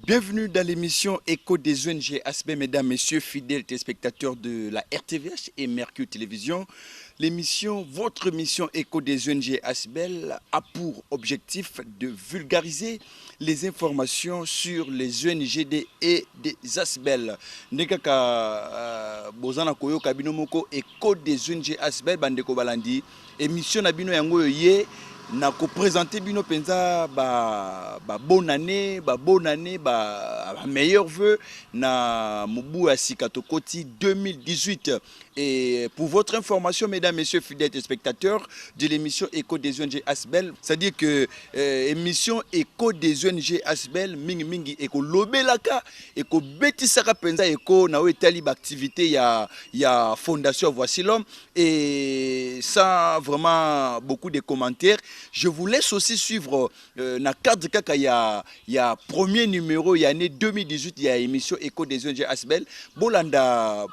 Bienvenue dans l'émission Écho des ONG ASBEL, mesdames, messieurs, fidèles téléspectateurs de la RTVH et Mercure Télévision. L'émission, votre émission Écho des ONG ASBEL a pour objectif de vulgariser les informations sur les ONG et des ASBEL. Nekaka bozana koyo kabino moko Écho des ONG ASBEL bandeko balandi émission na bino yango ye na ko présenter bino penza bonne année meilleur vœu na mubu asikato koti 2018. Et pour votre information, mesdames, messieurs, fidèles spectateurs de l'émission Écho des ONG ASBEL, c'est-à-dire que émission Écho des ONG ASBEL mingi Écho lobelaka Écho betisaka penza Écho na etali activité ya fondation Voici l'homme, et ça vraiment beaucoup de commentaires. Je vous laisse aussi suivre na cadre kaka ya premier numéro ya année 2018 il y a émission Écho des ONG ASBEL bolanda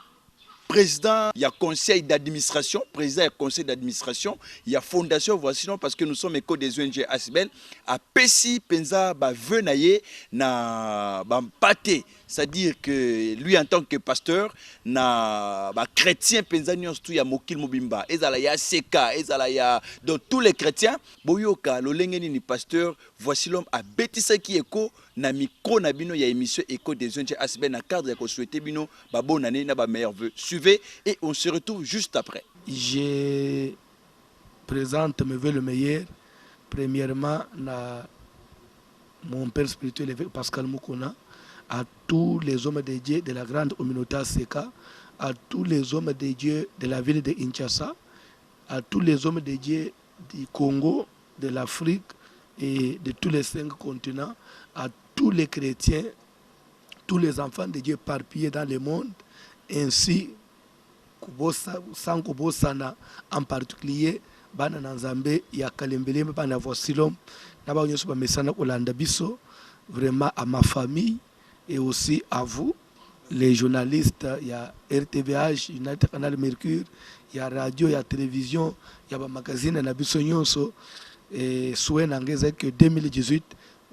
président, il y a conseil d'administration, président et conseil d'administration, il y a fondation Voici l'homme, parce que nous sommes Écho des ONG ASBEL à Pessi penza venaye na pate, c'est-à-dire que lui en tant que pasteur na chrétien penza nyonstu ya mokil mobimba ezala ya seka ezala ya donc tous les chrétiens boyoka lolengeni ni pasteur Voici l'homme a betisaki Écho na micro na bino ya émission Écho des ONG ASBEL na cadre ya ko souhaiter bino bonne année na meilleur vœu. Suivez et on se retrouve juste après. Je présente mes vœux le meilleur. Premièrement, mon père spirituel, l'évêque Pascal Mukuna, à tous les hommes de Dieu de la grande communauté Seka, à tous les hommes de Dieu de la ville de Kinshasa, à tous les hommes de Dieu du Congo, de l'Afrique et de tous les 5 continents, à tous les chrétiens, tous les enfants de Dieu éparpillés dans le monde, ainsi sans Kubosana en particulier, Bana Nzambe, Yakalembele, Bana Voici l'homme, Naba Nyosuba Mesana Olanda Biso, vraiment à ma famille et aussi à vous, les journalistes, il y a RTVH, United Canal Mercure, il y a radio, il y a télévision, il y a un magazine, il y a Biso Nyonso, et souhait n'engagez que 2018,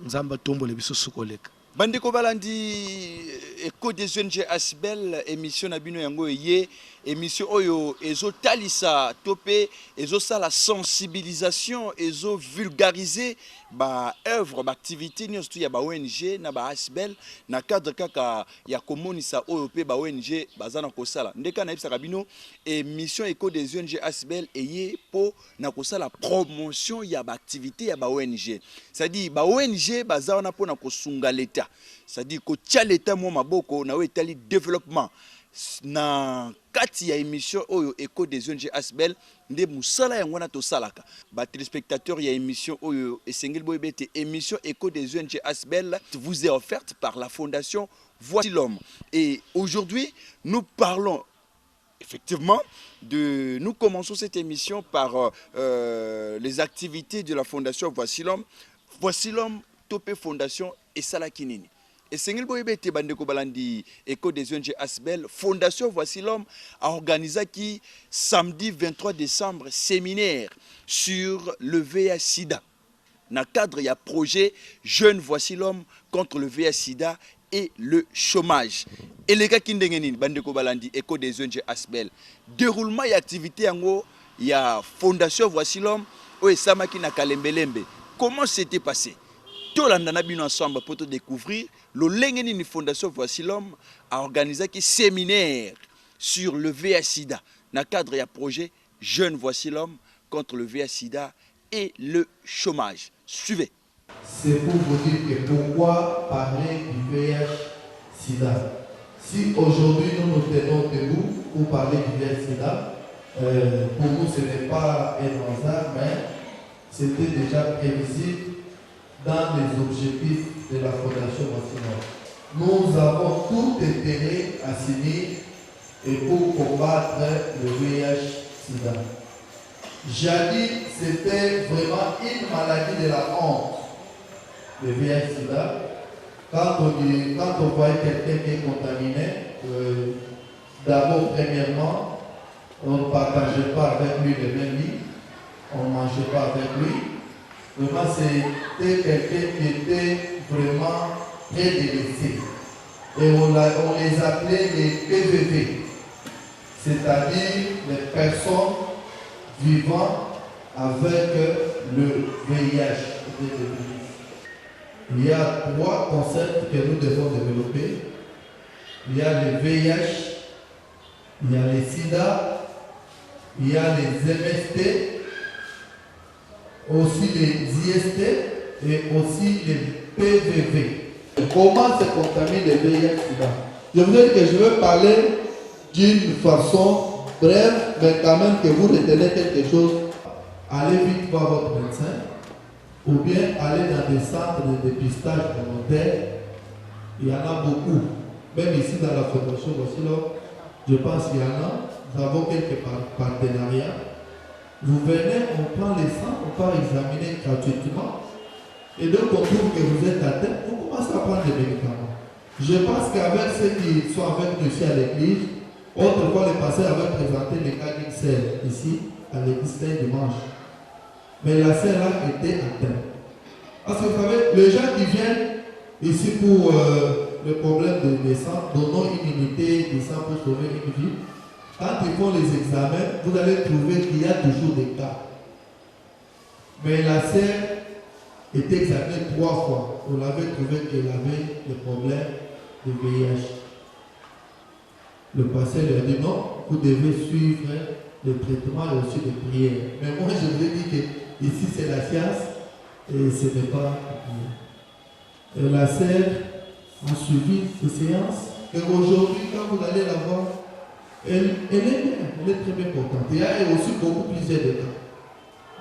Nzamba Tombo le Biso Soukoleka. Bandeko balandi Écho des ONG ASBEL émission na bino yango ye émission oyo ezo talisa topé ezo sala sensibilisation ezo vulgariser œuvre activité nyonso ya ONG na ASBEL na cadre kaka ya komonisa oyo pe ONG bazana kosala ndeka na ibisa bino émission Écho des ONG ASBEL eye po na kosala promotion ya activité ya ONG, c'est-à-dire ONG bazana po na kosunga l'état, c'est-à-dire que tia l'état mo maboko na etali développement na kati ya émission oyo Écho des ONG ASBEL nde musala yango na to salaka ba téléspectateurs ya émission oyo esengeli boyebete émission Écho des ONG ASBEL vous est offerte par la fondation Voici l'homme. Et aujourd'hui nous parlons effectivement nous commençons cette émission par les activités de la fondation Voici l'homme. Voici l'homme Topé Fondation et Salakinini. Et Sengel Boyebete Bandeko Balandi, Écho des ONG ASBEL, Fondation Voici l'homme a organisé qui samedi 23 décembre séminaire sur le VIH-Sida. Dans le cadre, il y a projet Jeunes Voici l'homme contre le VIH-Sida et le chômage. Et les gars qui n'engagent Bandeko Balandi, Écho des ONG ASBEL, déroulement et activité en il y a Fondation Voici l'homme, et Samaki na Kalembelembe. Comment c'était passé? Tout le monde ensemble pour te découvrir. Le Fondation Voici l'homme a organisé un séminaire sur le VIH-Sida. Dans le cadre du projet Jeunes Voici l'homme contre le VIH-Sida et le chômage. Suivez. C'est pour vous dire que pourquoi parler du VIH-Sida. Si aujourd'hui nous nous tenons debout pour parler du VIH-Sida, pour nous ce n'est pas un hasard, mais c'était déjà prévisible dans les objectifs de la Fondation Voici l'homme. Nous avons tout intérêt à signer et pour combattre le VIH-Sida. Jadis, c'était vraiment une maladie de la honte, le VIH-Sida. Quand on voit quelqu'un qui est contaminé, d'abord, premièrement, on ne partageait pas avec lui le même lit, on ne mangeait pas avec lui. Vraiment, c'était quelqu'un qui était vraiment très délaissés. Et on les appelait les PVV, c'est-à-dire les personnes vivant avec le VIH. Il y a 3 concepts que nous devons développer. Il y a le VIH, il y a les SIDA, il y a les MST, aussi les IST et aussi les PVV. Comment se contamine le VIH-SIDA? Je vous dis que je vais parler d'une façon brève, mais quand même que vous retenez quelque chose. Allez vite voir votre médecin, ou bien aller dans des centres de dépistage volontaire. Il y en a beaucoup. Même ici dans la formation aussi, là, je pense qu'il y en a. Nous avons quelques partenariats. Vous venez, on prend les sangs, on part examiner gratuitement. Et donc on trouve que vous êtes atteint, on commence à prendre des médicaments. Je pense qu'avec ceux qui sont avec nous ici à l'église, autrefois les pasteurs avaient présenté les cas d'une sœur ici à l'église d'un dimanche. Mais la sœur là était atteinte. Parce que vous savez, les gens qui viennent ici pour le problème de sang, donnant une unité de sang pour sauver une vie, quand ils font les examens, vous allez trouver qu'il y a toujours des cas. Mais la sœur était examinée 3 fois. On avait trouvé qu'elle avait des problèmes de VIH. Le pasteur lui a dit non, vous devez suivre le traitement et aussi les prières. Mais moi je vous ai dit que ici c'est la science et ce n'est pas la prière. Et la sœur a suivi ces séances et aujourd'hui quand vous allez la voir, elle est bien, elle est très bien contente. Il y a aussi beaucoup plusieurs de cas.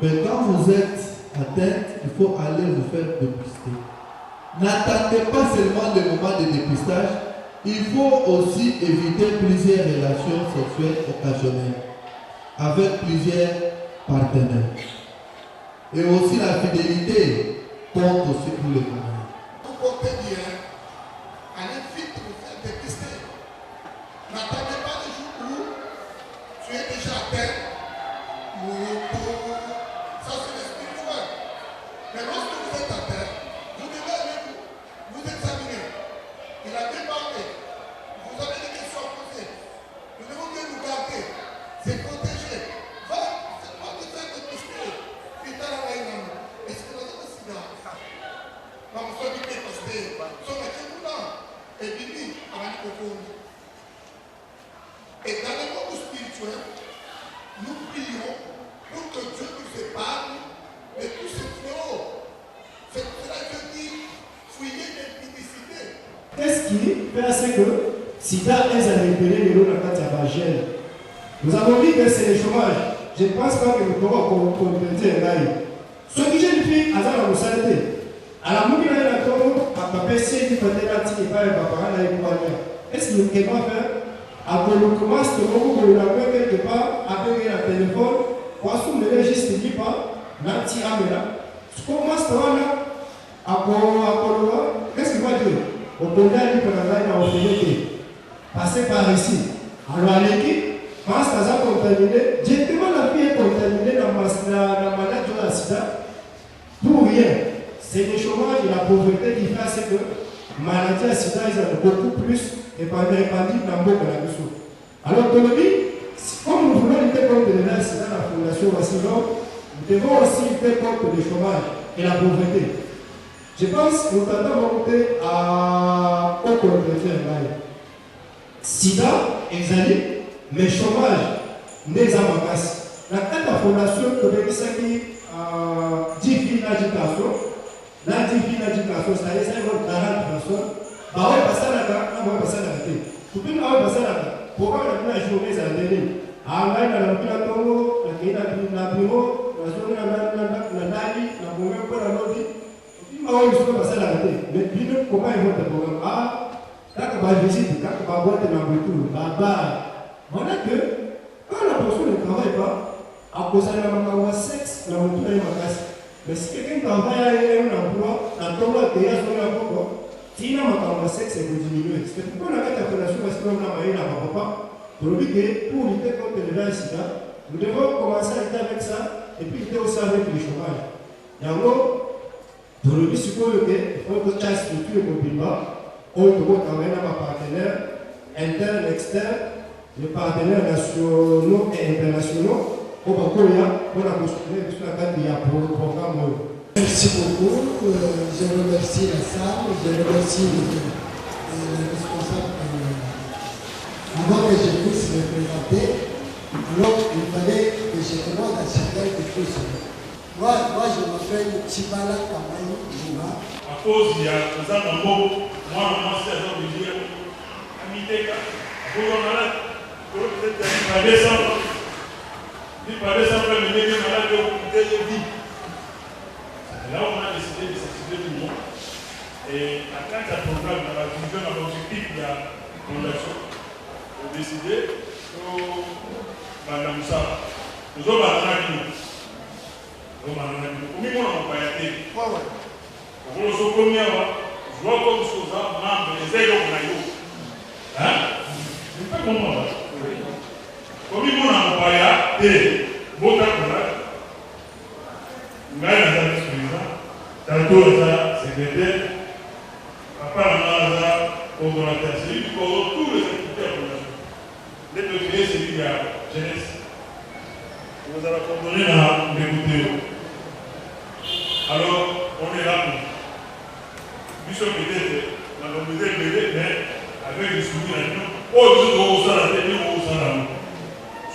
Mais quand vous êtes atteinte, il faut aller vous faire dépister. N'attendez pas seulement le moment de dépistage, il faut aussi éviter plusieurs relations sexuelles occasionnelles avec plusieurs partenaires. Et aussi la fidélité compte aussi pour les mariés. Vous comptez bien, allez vite vous faire dépister. N'attendez pas le jour où tu es déjà atteint. Ça c'est le spirituel. Mais lorsque vous êtes atteint, vous devez aller vous examiner. Il a bien parlé. Vous avez des questions à poser. Nous devons bien nous garder. C'est protégé. Va, c'est pas de faire dépister. Putain, la reine. Est-ce que vous avez aussi là? Non, vous savez bien parce que son métier là. Et Bibi, on a dit qu'on. Et dans le monde spirituel, nous prions pour que Dieu nous épargne de tous ces fléaux. C'est pour cela que Dieu dit, fouillez l'impudicité. Qu'est-ce qui fait à ce que SIDA est révélé le nom de la gêne? Nous avons dit que c'est le chômage. Je ne pense pas que nous pouvons compléter un bail. Ce que j'ai fait à la santé, à la mouille de la tombe, à papa, c'est du côté de la petite et pas le papa, là, il va faire. Est-ce qu'il y a quelque faire? À qu'on commence de moment où on a quelque part, avec un téléphone, poisson ne juste dit pas, là, petit amena. Ce qu'on commence là, à qu'on qu'est-ce qu'il va dire? On peut aller pour la dans le pays. Passer par ici. Alors, à l'équipe, quand ça a contaminé, directement la fille est contaminée dans la maladie de la sida. Pour rien. C'est le chômage et la pauvreté qui fait à ce que la maladie de la sida est beaucoup plus répandue dans beaucoup de la mission. Alors, comme nous voulons lutter contre la sida, la fondation Wassilon, nous devons aussi lutter contre le chômage et la pauvreté. Je pense que nous tentons monter à au compléter un bail. Sida, exalé, mais chômage, n'est pas ma casse. La fondation que nous avons 10 filles d'agitation, la 10 filles d'agitation, ça y est, ça y est, 40 personnes. Bah ouais, parce que là, on va passer à la tête. Pour tout le monde, on va passer à la tête. Pourquoi on a pris la journée, ça a donné? Ah, là, on a pris la tombe, la bureau, la journée, la nani, la bourre, la lobby. Ah oui, je peux passer la tête. Mais puis, comment ils vont te programmer? Ah, là, on va visiter, là, on va boire de la voiture. Voilà que, quand la personne ne travaille pas, à cause de la sexe, la voiture est ma casse. Mais si quelqu'un travaille à un emploi, la tombe est payée à son emploi, si il y a un sexe, c'est pour diminuer. C'est pourquoi la fondation, parce qu'on a envoyé la papa, pour lui que pour lutter contre le sida, nous devons commencer à lutter avec ça, et puis lutter aussi avec le chômage. Et en gros, tolobi sikoyo ke il faut que chaque structure mobimba oyo tokotravaille na bapartenaires internes externes les partenaires nationaux et internationaux pour bakoya mpona kosoutene biso na kati ya programme oyo. Merci beaucoup. Je remercie la salle, je remercie les responsables. Avant que je puisse me présenter, alors il fallait que je demande à chacun quelque chose. Moi je m'appelle Chibala Kamaï Juma. À cause il y a des gens moi c'est un homme de Dieu. Amiteka, vous malade, peut-être il parlait sans faire le meilleur malade de vie. Là, on a décidé de s'activer tout le monde. Et à quand il y a un programme dans la vision, dans l'objectif de la fondation, on a décidé que Madame Moussa, nous avons un ami. Nous avons un ami. Nous avons un ami. Nous avons un ami. Je vois comme chose, membres, les ailes au maillot. Hein? Je ne sais pas comment. Comme il y a un paya, et bon accord, nous avons un vice-président, tantôt un secrétaire, papa un coordonnateur, c'est lui qui coordonne tous les activités à la fondation. Dès que le c'est lui qui a jeunesse. Vous allez coordonner dans l'écouter. Alors, on est là pour. Nous sommes peut-être dans le musée bébé, mais avec le souvenir, oh, nous sommes la tête, nous sommes la main.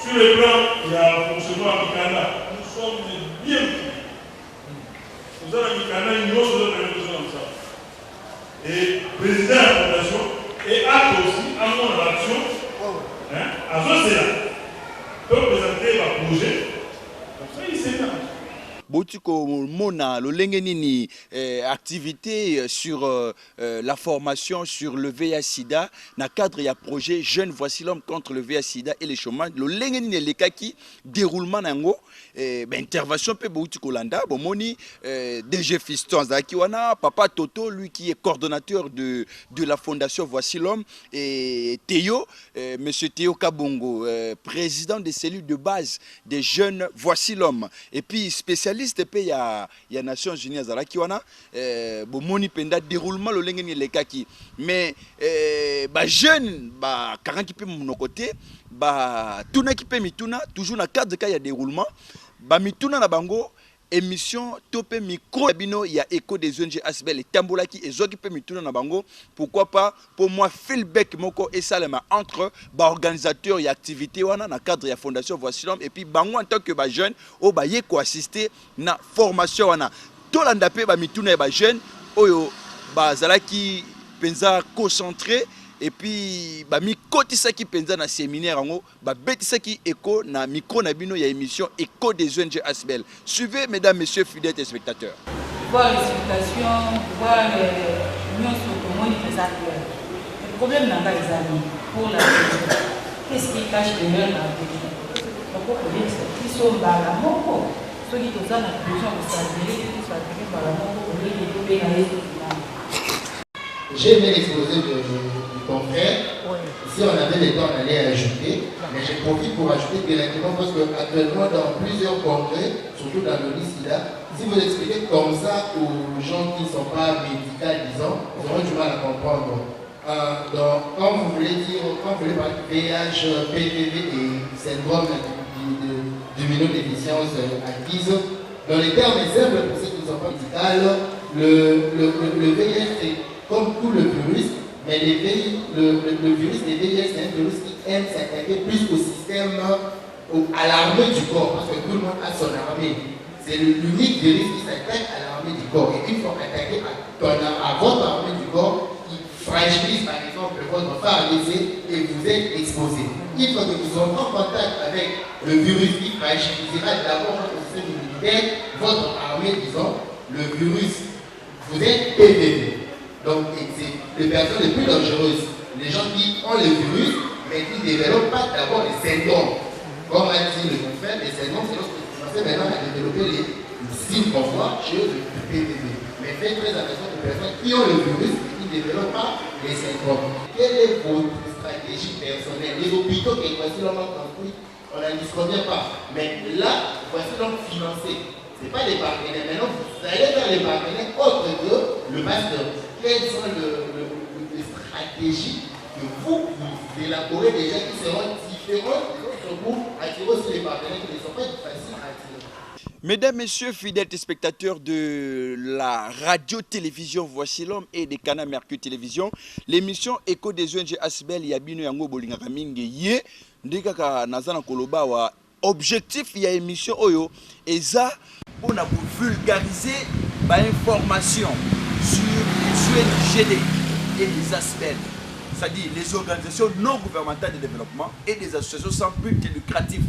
Sur le plan, il y a un fonctionnement à Mikanda. Nous sommes bien petits. Nous avons Mikanda, nous sommes besoin de ça. Et le président de la fondation, et acte aussi, à mon action, à ce Sénat, peut présenter un projet. Comme ça, il s'est là. Botiko Mona, le Lengenini, activité sur la formation sur le VIH-Sida, dans le cadre il y a projet Jeunes Voici l'homme contre le VIH-Sida et les chômage. Le Lengenini, le Kaki, déroulement nango, intervention pe Botiko Landa, Bomoni, DG Fiston Zakiwana, Papa Toto, lui qui est coordonnateur de la fondation Voici l'homme, et Théo, Monsieur Théo Kabongo, président des cellules de base des Jeunes Voici l'homme, et puis spécialiste. Il y a Nations Unies à Kiwana, Bomoni Penda déroulement le lengeni le kaki. Mais jeune, 40 qui peut mon côté, tuna qui peut mituna, toujours dans cadre de déroulement, mituna na bango. Émission topé micro bino il y a écho des ONG Asbel et Tambola qui est qui peut me tourner na bango, pourquoi pas pour moi feedback moko et salema entre organisateur et activité wana na cadre ya fondation Voici l'homme et puis bango en tant que jeune au ba yeko assister na formation wana tolanda pe ba mituna ba jeune oyo ba zalaki penza concentré. Et puis, mi kotisa qui penza na séminaire ango, betisa qui écho na micro na bino ya émission écho des ONG Asbel. Suivez mesdames, messieurs, fidèles téléspectateurs. Voir les situations, voir l'union sur comment ils font ça. Le problème n'a pas les amis pour la vie. Qu'est-ce qui cache les leurs dans la vie? Donc, ils sont dans la mort. Ceux qui ont la besoin de s'adhérer, ils sont attirés par la mort pour les développer. J'ai aimé l'exposé de ton frère. Si on avait le temps, on allait ajouter. Mais je profite pour ajouter directement parce qu'actuellement, dans plusieurs congrès, surtout dans le LISIDA, si vous expliquez comme ça aux gens qui ne sont pas médicaux, disons, ils auront du mal à comprendre. Donc, quand vous voulez parler de VIH, PVV et syndrome d'immunodéficience acquise, dans les termes simples pour ceux qui ne sont pas médicaux, le VIH, c'est comme tout le virus, mais le virus des VIH, c'est un virus qui aime s'attaquer plus au système, à l'armée du corps, parce que tout le monde a son armée. C'est l'unique virus qui s'attaque à l'armée du corps. Et une fois attaqué à votre armée du corps, il fragilise par exemple votre pharyngée et vous êtes exposé. Une fois que vous êtes en contact avec le virus qui fragilisera d'abord votre système immunitaire, votre armée, disons, le virus, vous êtes PVV. Donc, c'est les personnes les plus dangereuses, les gens qui ont le virus, mais qui ne développent pas d'abord les symptômes. Comme a dit le confrère, les symptômes, c'est lorsque vous commencez maintenant à développer les signes qu'on voit chez le PVV. Mais faites très attention aux personnes qui ont le virus et qui ne développent pas les symptômes. Quelle est votre stratégie personnelle? Les hôpitaux qui Voici l'homme construit, on n'en disconvient pas. Mais là, Voici l'homme financé. Ce n'est pas les partenaires. Maintenant, vous allez vers les partenaires autres que le master. Quelles sont les stratégies que vous élaborez déjà qui seront différentes des autres pour attirer aussi les partenaires qui ne sont pas faciles à attirer? Mesdames, Messieurs, fidèles téléspectateurs de la radio-télévision Voici l'homme et des canaux Mercure Télévision, l'émission Écho des ONG Asbel Yabino Yango Bolingaka Mingi Ye, Ndekaka Nazana Koloba wa objectif il y a émission Oyo, et ça, on a pour vulgariser l'information sur les ONGD et les Asbel, c'est-à-dire les organisations non gouvernementales de développement et des associations sans but lucratif.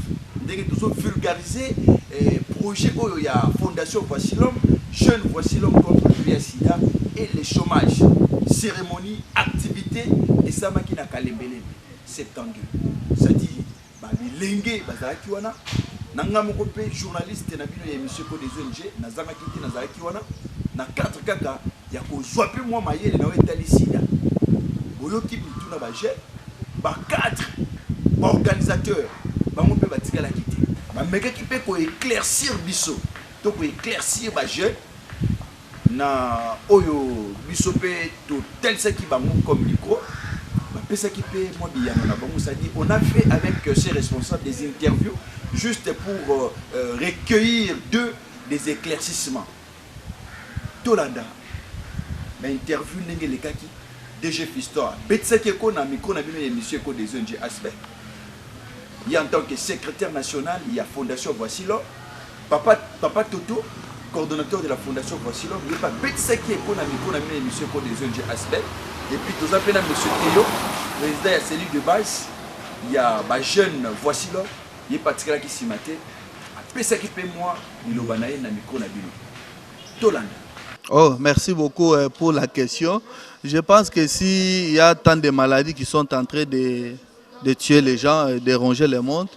Nous avons vulgarisé le projet où il y a Fondation Voici l'homme, Jeunes Voici l'homme contre le VIH/SIDA et le chômage. Cérémonie, activité, et ça m'a dit septembre. C'est-à-dire, les lingues, les journalistes et les émissions des ONG, na 4 kaka, il y a que moi maïe na wetali sida. Boyo qui mituna ba je, ba 4 organisateurs. Bango pe batika la kité. Ba meka qui peut ko éclaircir biso. To ko éclaircir ba jeune na oyo biso pe to tel ce qui bango comme micro. Ba pesa qui peut moi bien na bango ça dit on a fait avec ces responsables des interviews juste pour recueillir des éclaircissements. Tolanda. Mais interview ndenge le kaki DG Fiston. Betsa qui ko na micro na bino émission ko des ONG Asbel. Il y a en tant que secrétaire national, il y a Fondation Voici l'homme. Papa Toto, coordonnateur de la Fondation Voici l'homme. Il n'y a pas Betsaki Ekonami, émission pour des ONG Asbel. Et puis, tout ça, M. Théo, président de la cellule de base. Il y a jeune Voici l'homme. Il y a Patrick qui s'y maté. Betsaki moi, il y a un micro Nabino. Tolanda. Oh, merci beaucoup pour la question. Je pense que s'il y a tant de maladies qui sont en train de tuer les gens, de ronger le monde.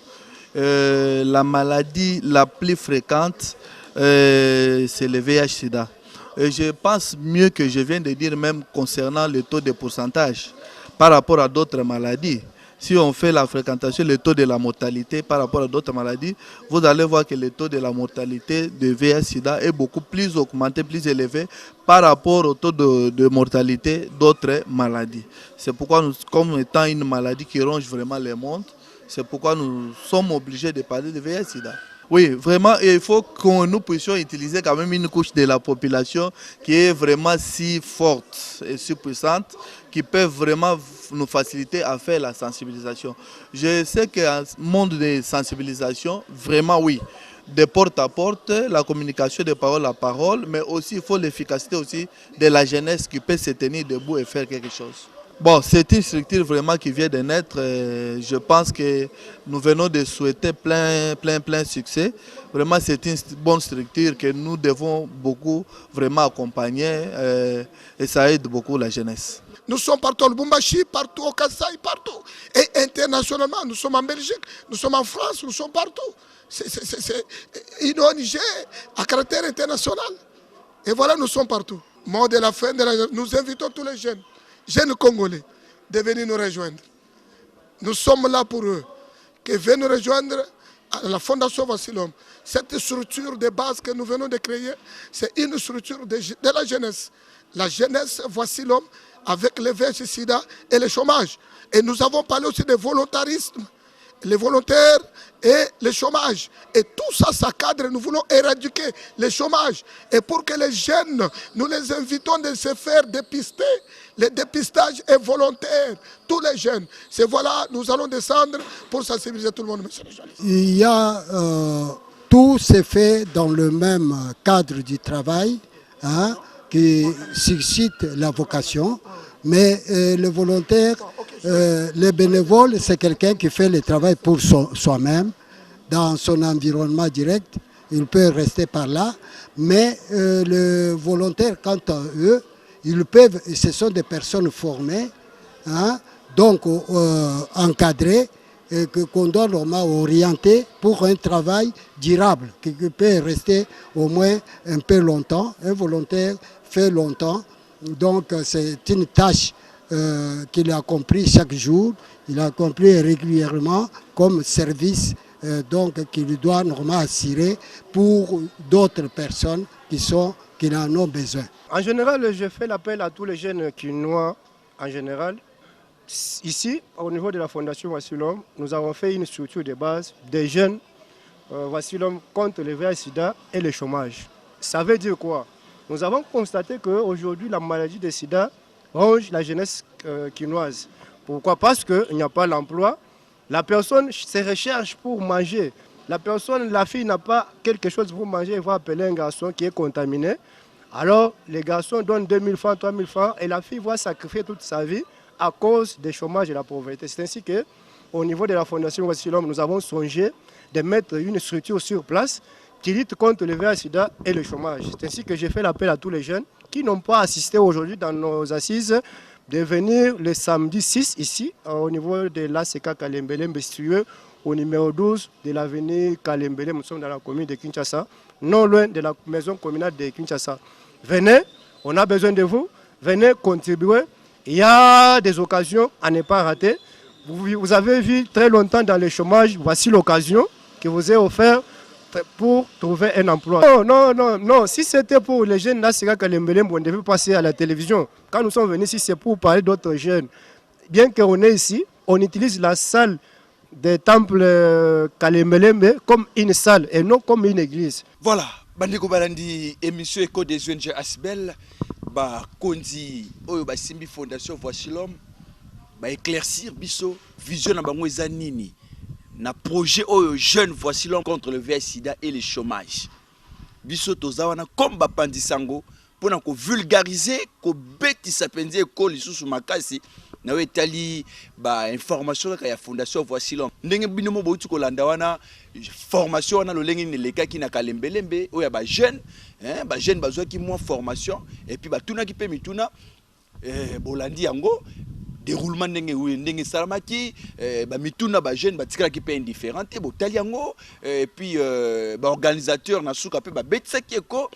La maladie la plus fréquente, c'est le VIH/SIDA. Et je pense mieux que je viens de dire même concernant le taux de pourcentage par rapport à d'autres maladies. Si on fait la fréquentation, le taux de la mortalité par rapport à d'autres maladies, vous allez voir que le taux de la mortalité de VIH/SIDA est beaucoup plus augmenté, plus élevé par rapport au taux de mortalité d'autres maladies. C'est pourquoi, comme étant une maladie qui ronge vraiment le monde, c'est pourquoi nous sommes obligés de parler de VIH/SIDA. Oui, vraiment, il faut que nous puissions utiliser quand même une couche de la population qui est vraiment si forte et si puissante, qui peut vraiment nous faciliter à faire la sensibilisation. Je sais qu'un monde de sensibilisation, vraiment oui, de porte à porte, la communication de parole à parole, mais aussi il faut l'efficacité aussi de la jeunesse qui peut se tenir debout et faire quelque chose. Bon, c'est une structure vraiment qui vient de naître. Je pense que nous venons de souhaiter plein succès. Vraiment, c'est une bonne structure que nous devons beaucoup vraiment accompagner et ça aide beaucoup la jeunesse. Nous sommes partout au Lubumbashi, partout au Kasaï, partout. Et internationalement, nous sommes en Belgique, nous sommes en France, nous sommes partout. C'est une ONG à caractère international. Et voilà, nous sommes partout. Mot de la fin, nous invitons tous les jeunes Congolais, de venir nous rejoindre. Nous sommes là pour eux. Qu'ils viennent nous rejoindre à la Fondation Voici l'homme. Cette structure de base que nous venons de créer, c'est une structure de la jeunesse. La jeunesse Voici l'homme avec le VIH/SIDA et le chômage. Et nous avons parlé aussi de volontarisme, les volontaires et le chômage. Et tout ça, ça cadre. Nous voulons éradiquer le chômage. Et pour que les jeunes, nous les invitons de se faire dépister. Le dépistage est volontaire. Tous les jeunes. C'est voilà, nous allons descendre pour sensibiliser tout le monde, monsieur le journaliste. Il y a, tout s'est fait dans le même cadre du travail, hein, qui suscite la vocation. Mais le volontaire, le bénévole, c'est quelqu'un qui fait le travail pour soi-même, dans son environnement direct. Il peut rester par là. Mais le volontaire, quant à eux, ils peuvent, ce sont des personnes formées, hein, donc encadrées, et qu'on doit normalement orienter pour un travail durable, qui peut rester au moins un peu longtemps. Un volontaire fait longtemps. Donc c'est une tâche qu'il a accomplie chaque jour, il a accompli régulièrement comme service donc qu'il doit normalement assurer pour d'autres personnes qui en ont besoin. En général, je fais l'appel à tous les jeunes Kinois en général. Ici, au niveau de la Fondation Voici-l'Homme, nous avons fait une structure de base des jeunes Voici-l'Homme contre le VIH-Sida et le chômage. Ça veut dire quoi? Nous avons constaté qu'aujourd'hui, la maladie de Sida ronge la jeunesse quinoise. Pourquoi? Parce qu'il n'y a pas l'emploi. La personne se recherche pour manger. La fille n'a pas quelque chose pour manger, elle va appeler un garçon qui est contaminé. Alors, les garçons donnent 2000 francs, 3000 francs et la fille va sacrifier toute sa vie à cause du chômage et de la pauvreté. C'est ainsi qu'au niveau de la Fondation Voici-l'Homme, nous avons songé de mettre une structure sur place qui lutte contre le VIH-Sida et le chômage. C'est ainsi que j'ai fait l'appel à tous les jeunes qui n'ont pas assisté aujourd'hui dans nos assises de venir le samedi 6 ici, au niveau de l'ACK Kalembele Mbestueux, au numéro 12 de l'avenue Kalembele. Nous sommes dans la commune de Kinshasa, non loin de la maison communale de Kinshasa. Venez, on a besoin de vous, venez contribuer. Il y a des occasions à ne pas rater. Vous avez vu très longtemps dans le chômage, voici l'occasion que vous est offerte pour trouver un emploi. Non. Si c'était pour les jeunes, là, c'est Kalembele, on devait passer à la télévision. Quand nous sommes venus ici, c'est pour parler d'autres jeunes. Bien qu'on est ici, on utilise la salle des temples Kalembele comme une salle et non comme une église. Voilà, Bandeko Balandi, émission Éco des ONG Asbel, Kondi, Simbi Fondation Voici-l'Homme, éclaircir biso, vision na bango ezanini. Na projet jeune Voici-l'Homme contre le VIH-Sida et le chômage. Biso tozawana comme Pandisango pour na ko vulgariser ko beti sapendi école lisusu makasi na wetali information ka ya Fondation Voici-l'Homme. Ndenge binomo bouti ko landa wana formation wana lolenge ne lekaki na Kalembelembe oya jeune jeune bazwa ki moins formation et puis tuna ki pe mituna bolandi yango déroulement ndenge salamaki mituna jeune batikala ki pe indifférent et botali yango et puis organisateur na suka pe betsaki eko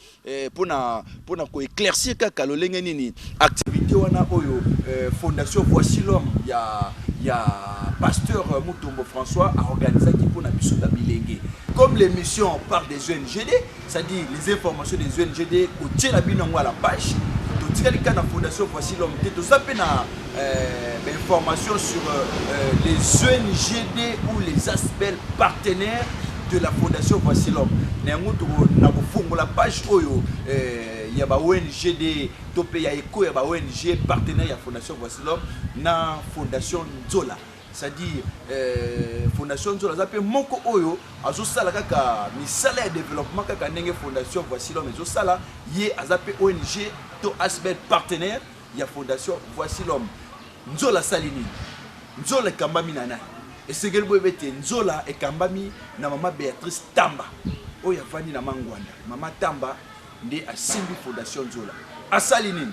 pona ko éclaircir kaka lolenge nini activité wana oyo Fondation Voici-l'Homme ya pasteur Mutombo François a organisé qui pour na biso da bilenge. Comme l'émission parle des ONGD, c'est-à-dire les informations des ONGD au tient la binango à la page. Tout ce qui est la Fondation Voici-l'Homme, tout ça peut na information sur les ONGD ou les aspects partenaires de la Fondation Voici-l'Homme. Nous la page oyo il y a ONGD topé ya éco ya ONG partenaire ya Fondation Voici-l'Homme na Fondation Nzola. C'est-à-dire Fondation Nzola zape moko oyo azosala kaka misala ya développement kaka ndenge Fondation Voici-l'Homme ezosala ye azape ONG to aspect partenaire ya Fondation Voici-l'Homme. Nzola salini Nzola kambami nana et c'est quel boybete Nzola et kambami na mama Béatrice Tamba oya vandi na Mangwanda mama Tamba ndi asimbi Fondation Nzola asalini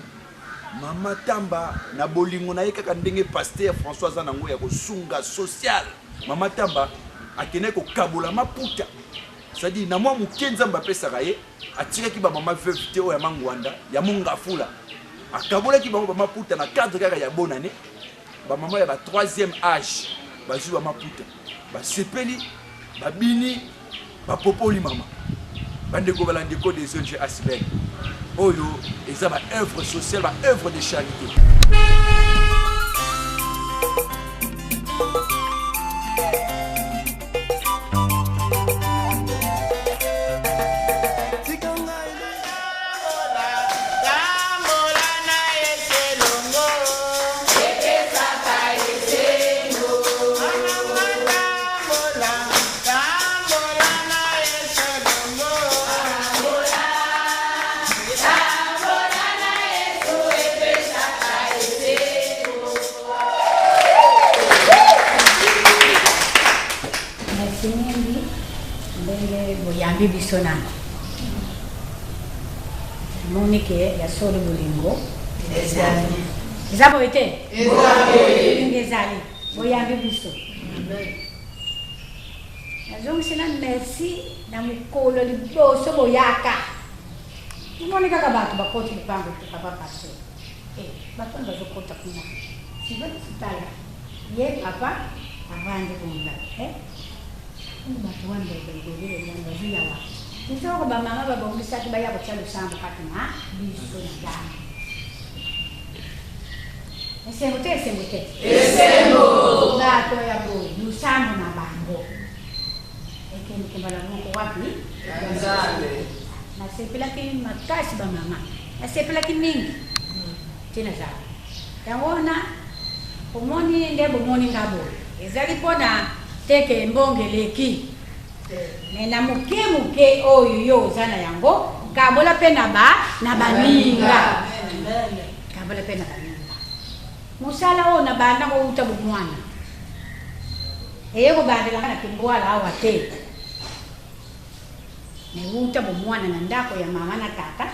mama Tamba na bolingo na yeka ndenge pasteur François Zanango ya kosunga social mama Tamba akene ko kabula maputa c'est-à-dire na mwa mukenza mbapesa kaye atira ki ba mama veuve te oya Mangwanda ya Mongafula akabula ki ba maputa na cadre kaka ya bonane ba mama ya ba 3e âge bazwi ba maputa ba sepeli ba bini ba popoli mama bandeko balandeko des ONG Asbel oyo eza ba œuvre sociale ba œuvre de charité. Bibisona Monique ya solo bolingo ezabo ete ezali boyambi biso azongisela merci na mukolo liboso boyaka Monique kaka bato bakoti lipango papa paso bato bazokota kuna sibali sitala ye papa avandi kunga bato wana baibelele yango baziyawa nsoko bamama babongisaki baya kotya lusambo kati na biso na nzambe esengo te esengo te esengo bato ya boye lusambo na bango ekendikembala moko wapi nzambe nasepelaki makasi bamama nasepelaki mingi tina zabo yango wana omoni nde bomoni nga boye ezali mpona teke mbongeleki me na moke oyo yo oza na yango kabola mpe na baninga kabola mpe na baninga mosala oyo na banda kouta bomwana eye kobandelaka na kimbwala awa te me uta bomwana na ndako ya mama na tata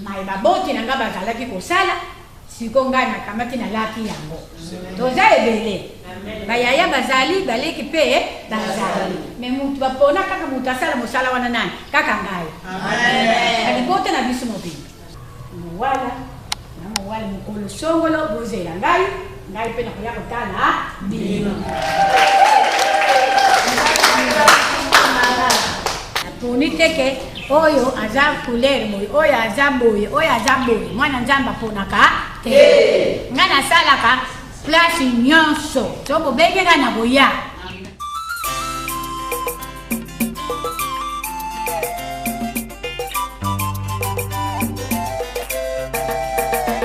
mai baboti na nga bazalaki kosala siko ngai nakamati nalaki yango toza ebele bayaya bazali baleki mpe bazali me mutu bapona kaka mutu asala mosala wana nani kaka ngai alibote na biso mobimba mowala na mowala mokolo songolo bozela ngai mpe nakoya kotala bino naponi teke oyo aza couleur boye oyo aza boye oyo aza boye mwana nzambe aponaka te nga nasalaka place nyonso so bobengenga na boya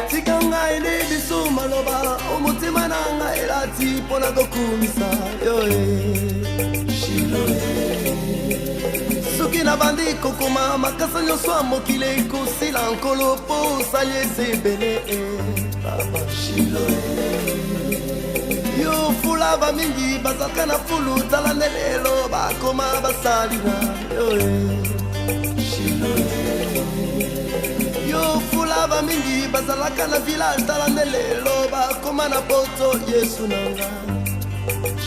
tika ngai ni biso maloba omutima na ngai elati mpona kokumisa yoe soki na bandi kokoma makasa nyonso ya mokili ekosila nkolo mpo osali eza ebele baba shiloe yo fula bamingi bazalaka na fulu tala nde lelo bakoma basali na yoe shiloe yo fula bamingi bazalaka na village tala nde lelo bakoma na poto yesu na nga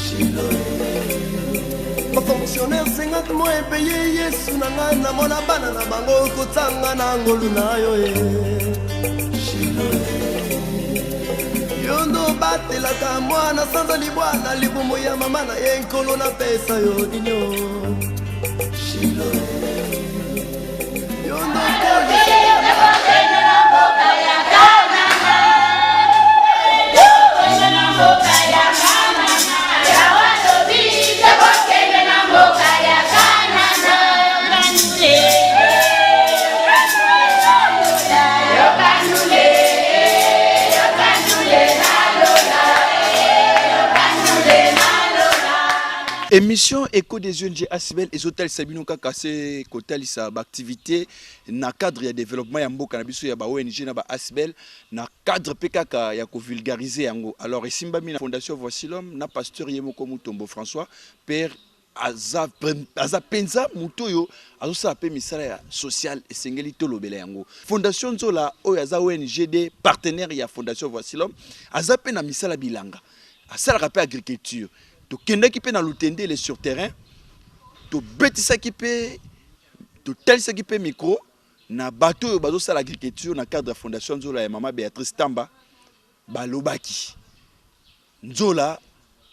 shiloe bafonctionnaire 50 mois epeye yesu na ngai namona bana na bango kotanga na ngolu na yo yo ndo batelaka mwana sanza libwana libumu ya mama na ye nkolo napesa yo dinyo yo ndo émission Écho des ONG Asbel et Zotel Sabino Kakase Kotalisa activité na cadre ya développement ya mboka na biso ya ba ONG na ba Asbel na cadre PKK ya ko vulgariser yango. Alors esimba mi na fondation Voici l'homme na pasteur Yemoko Mutombo François père aza penza mutoyo azosa pe misala ya social esengeli tolobela yango. Fondation Nzola oyo aza ONG de partenaire ya fondation Voici l'homme aza pe na misala bilanga. Asala pe agriculture. To kende ki pe na lutende les sur terrain to betisa ki pe to talisa ki pe micro na bateau yo bazo sala agriculture na cadre de fondation Nzola ya mama Béatrice Tamba balobaki Nzola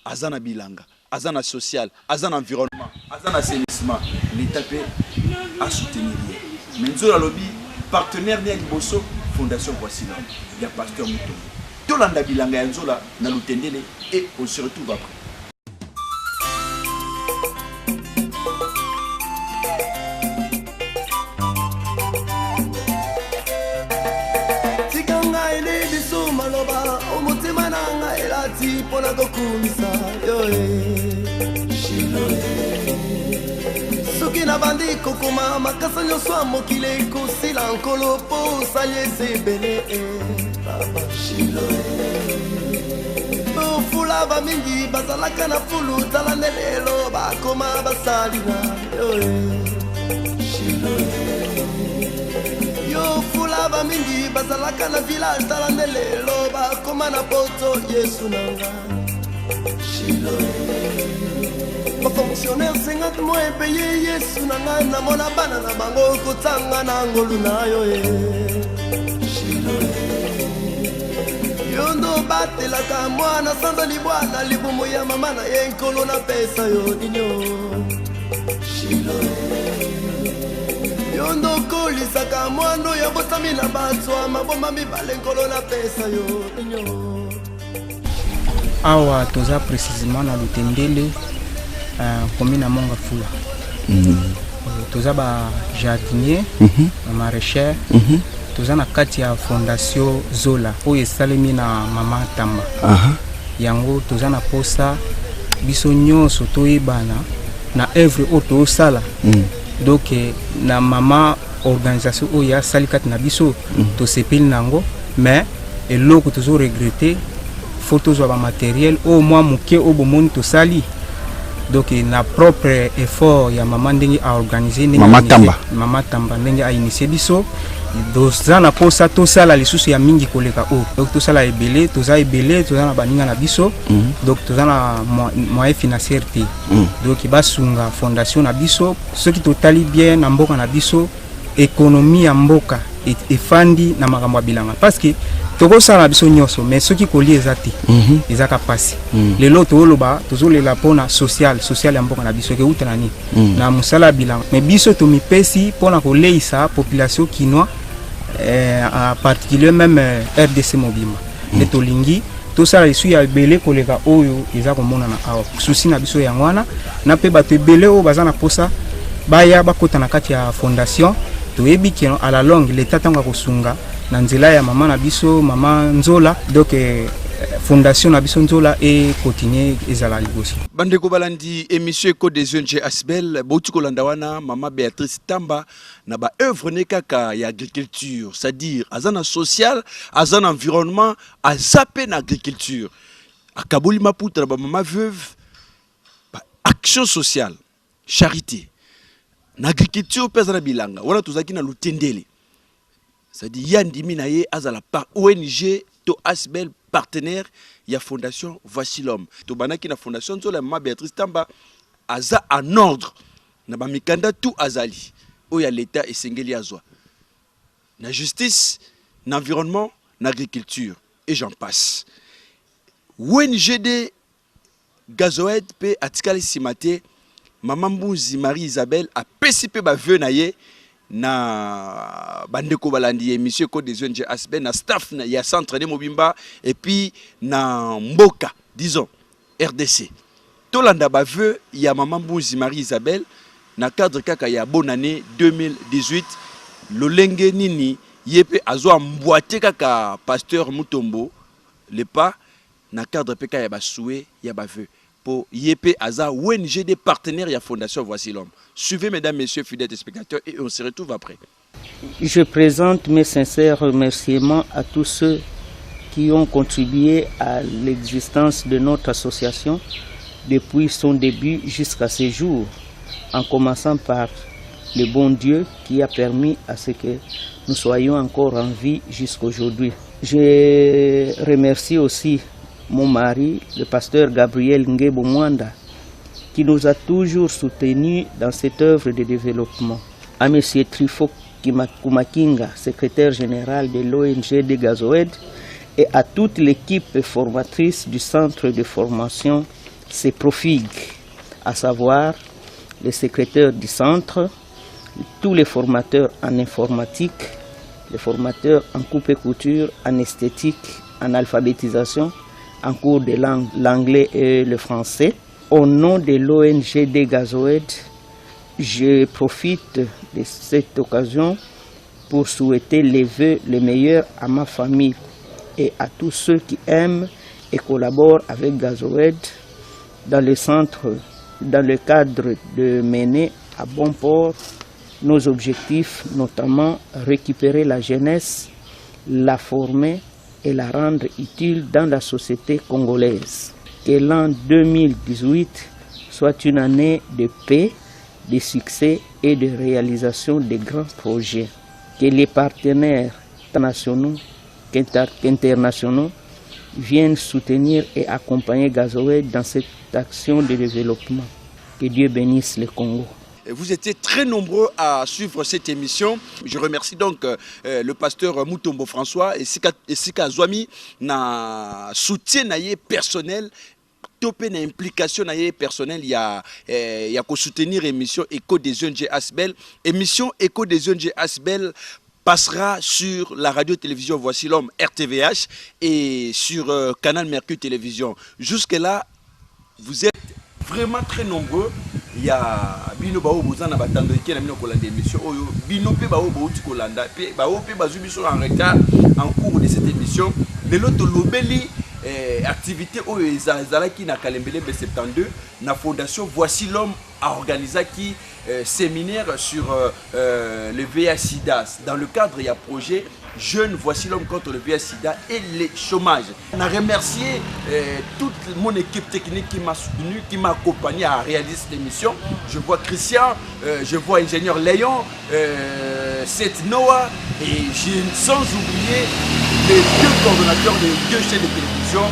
azana bilanga azana social azana environnement azana assainissement l'état pe a soutenir mais Nzola lobi partenaire ni liboso fondation Voici l'homme ya pasteur Mutombo to landa bilanga ya Nzola na lutendele et on se retrouve après. Pona kokumisa soki na bandi kokoma makasa nyonso ya mokili ekosila nkolo mpo osali eza ebele ofula bamingi bazalaka na fulu tala nde lelo bakoma basali na yo fula bamingi bazalaka na village tala nde lelo bakoma na poto yesu na nga bafonctionnaire 50 mois epeye yesu na ngai namona bana na bango kotanga na ngolu na yo yo ndo batelaka mwana sanza libwana libumu ya mama na ye nkolo napesa yo dinyo Yondoko lisaka mwando ya botami na batswa mabomba mibale nkolo na pesa yo. Awa toza précisément na Lutendele commune à Mongafula. Toza ba jardinier, maraîcher. Toza na kati ya fondation Zola oyo esalemi na mama Tamba. Yango toza na posa biso nyonso toyebana na œuvre oyo tosala. Donc na mama organisation oyo asali kati na biso tosepeli nango, mais eloko tozo regretter photos ou matériel au moins muke au bomoni tosali. Donc na propre effort ya maman ndenge a organisé Mama Tamba ndenge a initié biso doza na posa tosala lisusu ya mingi koleka o. Donc tosala ebele toza na baninga na biso. Donc toza na moyen financier te. Donc basunga fondation na biso ceux qui totali bien na mboka na biso économie ya mboka efandi na makambo bilanga parce que toko sala biso nyonso mais ceux qui kolie ezati ezaka pasi lelo toloba tozolela pona social ya mboka na biso ke utanani na musala bilanga mais biso to mipesi pona koleisa population kinois en particulier même RDC mobima et tolingi to sala isu ya belé koleka oyo ezaka mona na awa souci na biso yangwana na pe bato belé o bazana posa baya bakota na kati ya fondation toyebi ki à la longue l'état tanga kosunga na nzela ya mama na biso mama Nzola donc fondation na biso Nzola et continuer ezala liboso. Bandeko balandi émission Éco des ONG Asbel bouti kolanda wana mama Béatrice Tamba na ba œuvre ne kaka ya agriculture, c'est-à-dire azana social, azana environnement, azape na agriculture. Akaboli maputa na ba mama veuve action sociale, charité. Na agriculture pesa na bilanga wana tozaki na Lutendele. C'est-à-dire yandimi na ye azala par ONG to Asbel partenaire ya fondation Voici l'homme. To banaki na fondation Zola mama Béatrice Tamba aza en ordre na ba mikanda tout azali oya l'état esengeli azwa. Na justice, na environnement, na agriculture et j'en passe. ONG de Gazoed pe atikali simate Maman Mbouzi Marie-Isabelle a PCP ba veu na ye na bandeko balandi émission Éco des ONG Asbel na staff na ya centre de Mobimba et puis na Mboka disons RDC. Tolanda ba veu ya Maman Mbouzi Marie-Isabelle na cadre kaka ya bonne année 2018 lolenge nini yepe azwa mboite kaka pasteur Mutombo le pas na cadre peka ya ba souhait ya ba veu. Pour Yépé Aza, ONG des partenaires de la Fondation Voici l'homme. Suivez, mesdames, messieurs, fidèles spectateurs, et on se retrouve après. Je présente mes sincères remerciements à tous ceux qui ont contribué à l'existence de notre association depuis son début jusqu'à ce jour, en commençant par le bon Dieu qui a permis à ce que nous soyons encore en vie jusqu'aujourd'hui. Je remercie aussi mon mari, le pasteur Gabriel Ngebo Mwanda, qui nous a toujours soutenus dans cette œuvre de développement. À M. Trifo Kumakinga, secrétaire général de l'ONG de Gazoed, et à toute l'équipe formatrice du centre de formation CEPROFIG, à savoir les secrétaires du centre, tous les formateurs en informatique, les formateurs en coupe et couture, en esthétique, en alphabétisation, en cours de langue, l'anglais et le français. Au nom de l'ONG des Gazoed, je profite de cette occasion pour souhaiter les vœux les meilleurs à ma famille et à tous ceux qui aiment et collaborent avec Gazoed dans le centre, dans le cadre de mener à bon port nos objectifs, notamment récupérer la jeunesse, la former et la rendre utile dans la société congolaise. Que l'an 2018 soit une année de paix, de succès et de réalisation de grands projets. Que les partenaires nationaux qu'internationaux viennent soutenir et accompagner Gazoed dans cette action de développement. Que Dieu bénisse le Congo. Vous étiez très nombreux à suivre cette émission. Je remercie donc le pasteur Mutombo François et Sika Zouami na soutien personnel topé na implication na yé personnel il y a soutenir émission Écho des ONG Asbel. Émission Écho des ONG Asbel passera sur la radio-télévision Voici l'Homme RTVH et sur Canal Mercure Télévision. Jusque-là, vous êtes vraiment très nombreux. Il y a Bino Bao Bozana Batando qui a mis au Kolanda émission. Bino Pe Bao Bouti Kolanda. Bao Pe Bazubi sont en retard en cours de cette émission. De l'autre, l'Obeli, activité au Ezala qui n'a Kalembele B72, la fondation Voici l'Homme a organisé qui séminaire sur le VIH-Sida. Dans le cadre, il y a projet Jeunes, Voici l'Homme contre le VIH-Sida et le chômage. On a remercié toute mon équipe technique qui m'a soutenu, qui m'a accompagné à réaliser cette émission. Je vois Christian, je vois ingénieur Léon, Seth Noah et sans oublier les deux coordonnateurs de deux chaînes de télévision,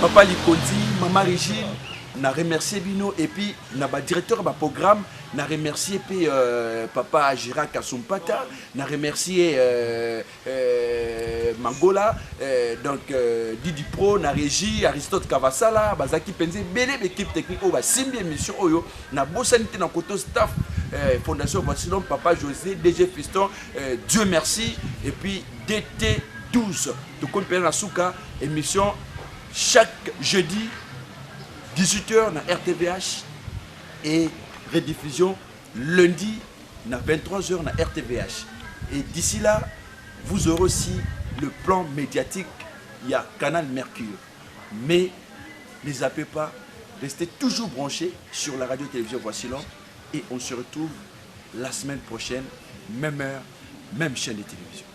Papa Likondi, Maman Régine. Na remercié Bino et puis na ba directeur ba programme na remercié puis papa Gérard Kasumpata na remercié Mangola donc Didi Pro na régie Aristote Kavasala bazaki penze belé équipe technique au ba simbi émission oyo na bosanité na koto staff fondation Voici l'Homme papa José DG Fiston Dieu merci et puis DT 12 de compagnie na Souka émission chaque jeudi 18h na RTVH et rediffusion lundi na 23h na RTVH. Et d'ici là, vous aurez aussi le plan médiatique, il y a Canal Mercure. Mais ne zappez pas, restez toujours branchés sur la radio-télévision Voici l'Homme et on se retrouve la semaine prochaine, même heure, même chaîne de télévision.